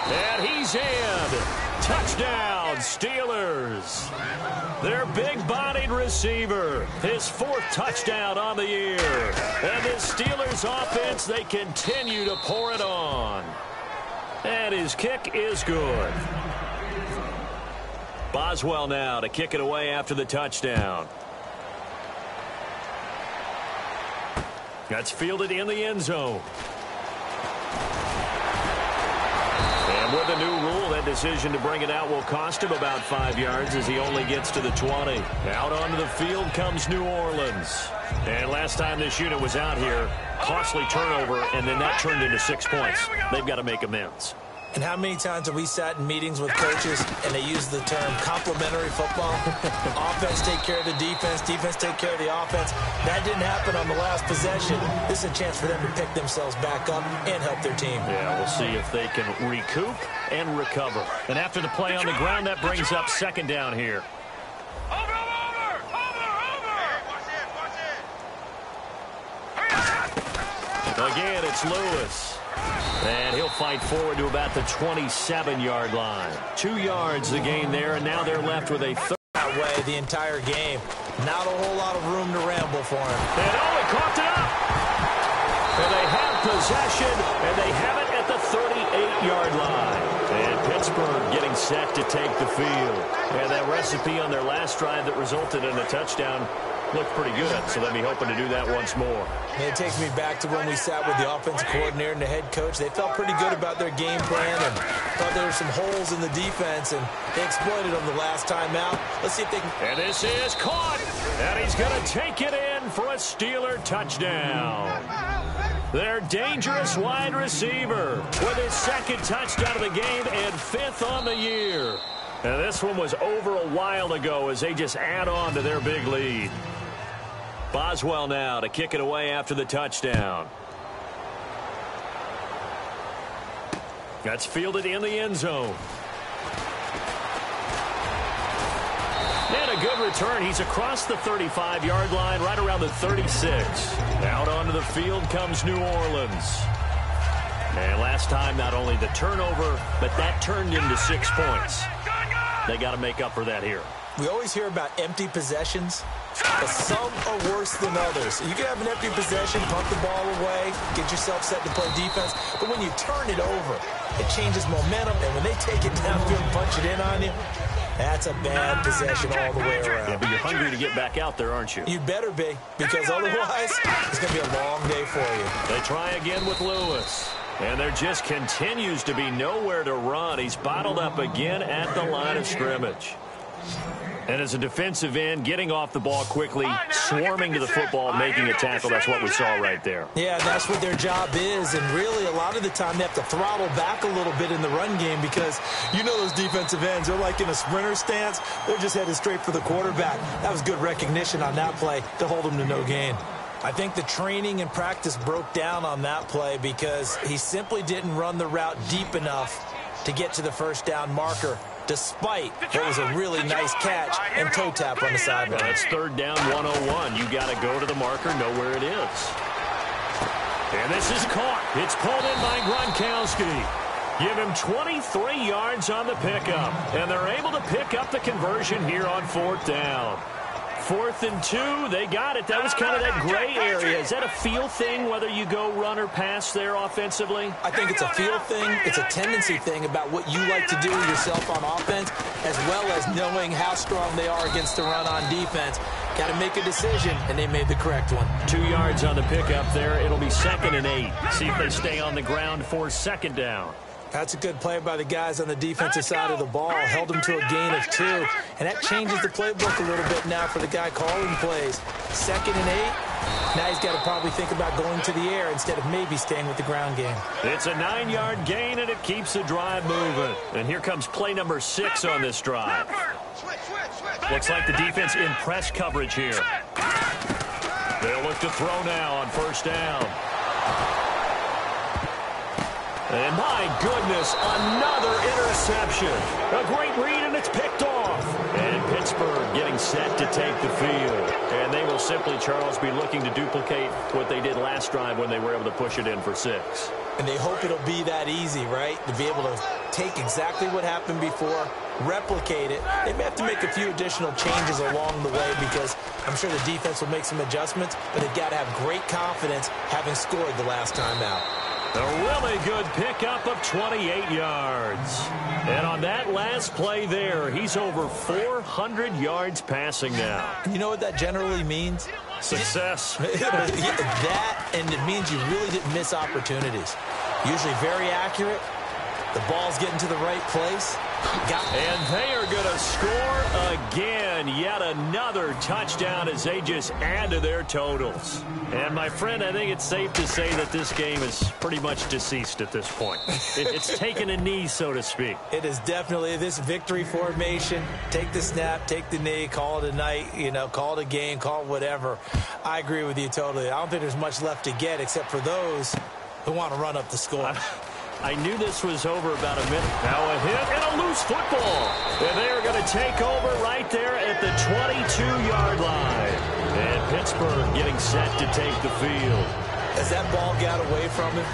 And he's in. Touchdown, Steelers. Their big-bodied receiver. His 4th touchdown on the year. And the Steelers offense, they continue to pour it on. And his kick is good. Boswell now to kick it away after the touchdown. That's fielded in the end zone. And with the new rule, that decision to bring it out will cost him about 5 yards as he only gets to the 20. Out onto the field comes New Orleans. And last time this unit was out here, costly turnover, and then that turned into 6 points. They've got to make amends. And how many times have we sat in meetings with coaches and they use the term complementary football? Offense take care of the defense, defense take care of the offense. That didn't happen on the last possession. This is a chance for them to pick themselves back up and help their team. Yeah, we'll see if they can recoup and recover. And after the play on the ground, that brings up 2nd down here. Over. Again, it's Lewis. And he'll fight forward to about the 27-yard line. 2 yards the gain there, and now they're left with a third. That way the entire game. Not a whole lot of room to ramble for him. And he caught it up. And they have possession, and they have it at the 38-yard line. And Pittsburgh getting set to take the field. And that recipe on their last drive that resulted in a touchdown looked pretty good, so they'll be hoping to do that once more. And it takes me back to when we sat with the offensive coordinator and the head coach. They felt pretty good about their game plan and thought there were some holes in the defense, and they exploited them the last time out. Let's see if they can. And this is caught, and he's going to take it in for a Steeler touchdown. Their dangerous wide receiver with his 2nd touchdown of the game and 5th on the year. And this one was over a while ago as they just add on to their big lead. Boswell now to kick it away after the touchdown. That's fielded in the end zone. And a good return. He's across the 35-yard line, right around the 36. Out onto the field comes New Orleans. And last time, not only the turnover, but that turned into 6 points. They got to make up for that here. We always hear about empty possessions, but some are worse than others. You can have an empty possession, punt the ball away, get yourself set to play defense, but when you turn it over, it changes momentum, and when they take it downfield and punch it in on you, that's a bad possession all the way around. Yeah, but you're hungry to get back out there, aren't you? You better be, because otherwise, it's going to be a long day for you. They try again with Lewis. And there just continues to be nowhere to run. He's bottled up again at the line of scrimmage. And as a defensive end, getting off the ball quickly, swarming to the football, making a tackle, that's what we saw right there. Yeah, that's what their job is. And really, a lot of the time, they have to throttle back a little bit in the run game because you know those defensive ends, they're like in a sprinter stance. They're just headed straight for the quarterback. That was good recognition on that play to hold them to no gain. I think the training and practice broke down on that play because he simply didn't run the route deep enough to get to the first down marker, despite what was a really nice catch and toe tap on the sideline. That's third down 101. You got to go to the marker, know where it is. And this is caught. It's pulled in by Gronkowski. Give him 23 yards on the pickup, and they're able to pick up the conversion here on fourth down. 4th and 2, they got it. That was kind of that gray area. Is that a feel thing, whether you go run or pass there offensively? I think it's a feel thing. It's a tendency thing about what you like to do yourself on offense, as well as knowing how strong they are against the run on defense. Got to make a decision, and they made the correct one. 2 yards on the pickup there. It'll be 2nd and 8. See if they stay on the ground for 2nd down. That's a good play by the guys on the defensive side of the ball. Held them to a gain of 2. And that changes the playbook a little bit now for the guy calling plays. 2nd and 8. Now he's got to probably think about going to the air instead of maybe staying with the ground game. It's a 9-yard gain, and it keeps the drive moving. And here comes play number 6 on this drive. Looks like the defense in press coverage here. They'll look to throw now on first down. And my goodness, another interception. A great read, and it's picked off. And Pittsburgh getting set to take the field. And they will simply, Charles, be looking to duplicate what they did last drive when they were able to push it in for 6. And they hope it'll be that easy, right? To be able to take exactly what happened before, replicate it. They may have to make a few additional changes along the way because I'm sure the defense will make some adjustments, but they've got to have great confidence having scored the last time out. A really good pickup of 28 yards. And on that last play there, he's over 400 yards passing now. You know what that generally means? Success. That, and it means you really didn't miss opportunities. Usually very accurate. The ball's getting to the right place. And they are going to score again. Yet another touchdown as they just add to their totals. And, my friend, I think it's safe to say that this game is pretty much deceased at this point. It's taken a knee, so to speak. It is definitely this victory formation. Take the snap, take the knee, call it a night, call it a game, call it whatever. I agree with you totally. I don't think there's much left to get except for those who want to run up the score. I knew this was over about a minute. Now a hit and a loose football. And they are going to take over right there at the 22-yard line. And Pittsburgh getting set to take the field. As that ball got away from him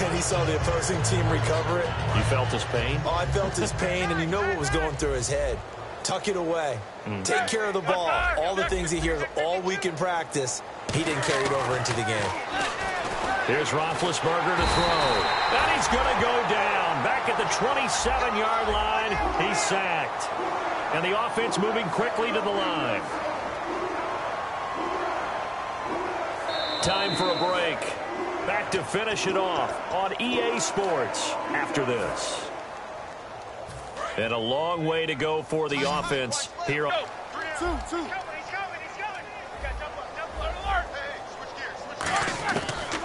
and he saw the opposing team recover it. You felt his pain? Oh, I felt his pain, and you know what was going through his head. Tuck it away. Take care of the ball. All the things he hears all week in practice, he didn't carry it over into the game. Here's Roethlisberger to throw. And he's going to go down. Back at the 27-yard line, he's sacked. And the offense moving quickly to the line. Time for a break. Back to finish it off on EA Sports after this. And a long way to go for the offense here.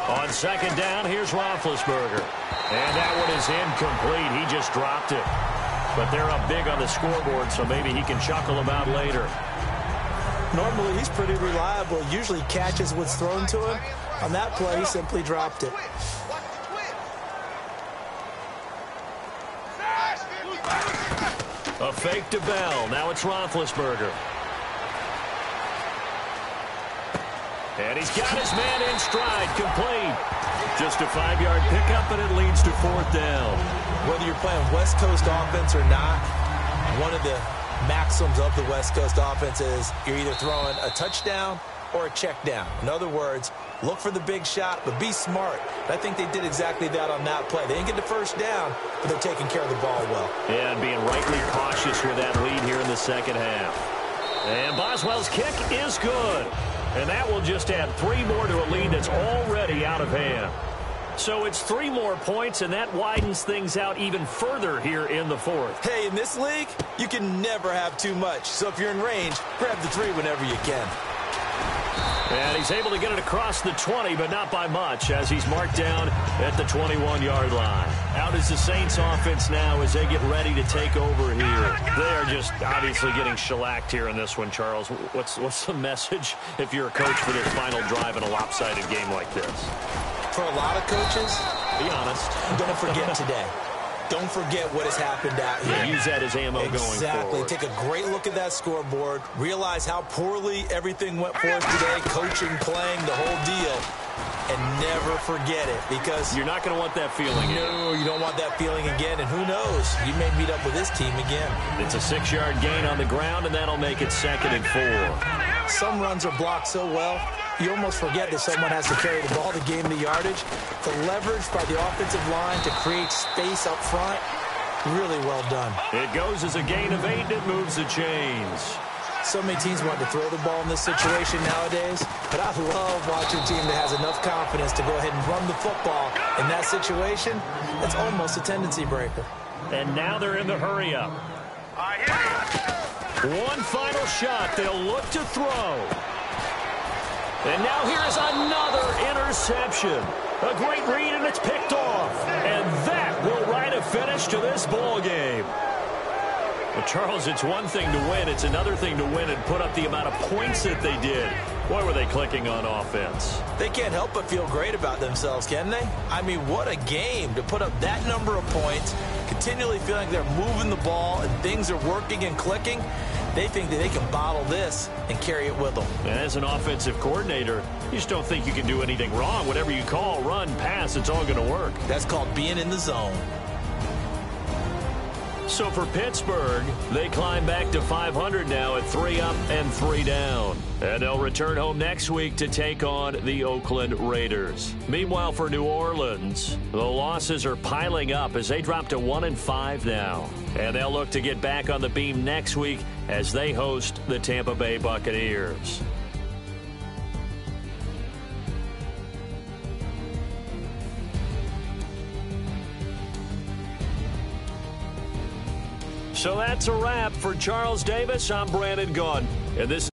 On second down, here's Roethlisberger. And that one is incomplete. He just dropped it. But they're up big on the scoreboard, so maybe he can chuckle about later. Normally, he's pretty reliable. Usually catches what's thrown to him. On that play, he simply dropped it. A fake to Bell. Now it's Roethlisberger. And he's got his man in stride, complete. Just a 5-yard pickup, and it leads to 4th down. Whether you're playing West Coast offense or not, one of the maxims of the West Coast offense is you're either throwing a touchdown or a check down. In other words, look for the big shot, but be smart. And I think they did exactly that on that play. They didn't get the first down, but they're taking care of the ball well. Yeah, and being rightly cautious with that lead here in the second half. And Boswell's kick is good. And that will just add 3 more to a lead that's already out of hand. So it's 3 more points, and that widens things out even further here in the 4th. Hey, in this league, you can never have too much. So if you're in range, grab the 3 whenever you can. And he's able to get it across the 20, but not by much, as he's marked down at the 21-yard line. Out is the Saints offense now as they get ready to take over here. They are just obviously getting shellacked here in this one, Charles. What's the message if you're a coach for this final drive in a lopsided game like this? For a lot of coaches, be honest, don't forget today. Don't forget what has happened out here. Yeah, use that as ammo going forward. Exactly. Take a great look at that scoreboard. Realize how poorly everything went for us today. Coaching, playing, the whole deal. And never forget it, because you're not going to want that feeling again. No, you don't want that feeling again. And who knows? You may meet up with this team again. It's a 6-yard gain on the ground, and that'll make it 2nd and 4. Some runs are blocked so well, you almost forget that someone has to carry the ball to gain the yardage. The leverage by the offensive line to create space up front, really well done. It goes as a gain of 8, and it moves the chains. So many teams want to throw the ball in this situation nowadays, but I love watching a team that has enough confidence to go ahead and run the football. In that situation, it's almost a tendency breaker. And now they're in the hurry-up. One final shot. They'll look to throw. And now here's another interception. A great read, and it's picked off. And that will write a finish to this ball game. Well, Charles, it's one thing to win. It's another thing to win and put up the amount of points that they did. Boy, were they clicking on offense. They can't help but feel great about themselves, can they? I mean, what a game to put up that number of points, continually feeling they're moving the ball and things are working and clicking. They think that they can bottle this and carry it with them. As an offensive coordinator, you just don't think you can do anything wrong. Whatever you call, run, pass, it's all going to work. That's called being in the zone. So for Pittsburgh, they climb back to 500 now at 3 up and 3 down. And they'll return home next week to take on the Oakland Raiders. Meanwhile, for New Orleans, the losses are piling up as they drop to 1-5 now. And they'll look to get back on the beam next week as they host the Tampa Bay Buccaneers. So that's a wrap for Charles Davis. I'm Brandon Gaudin, and this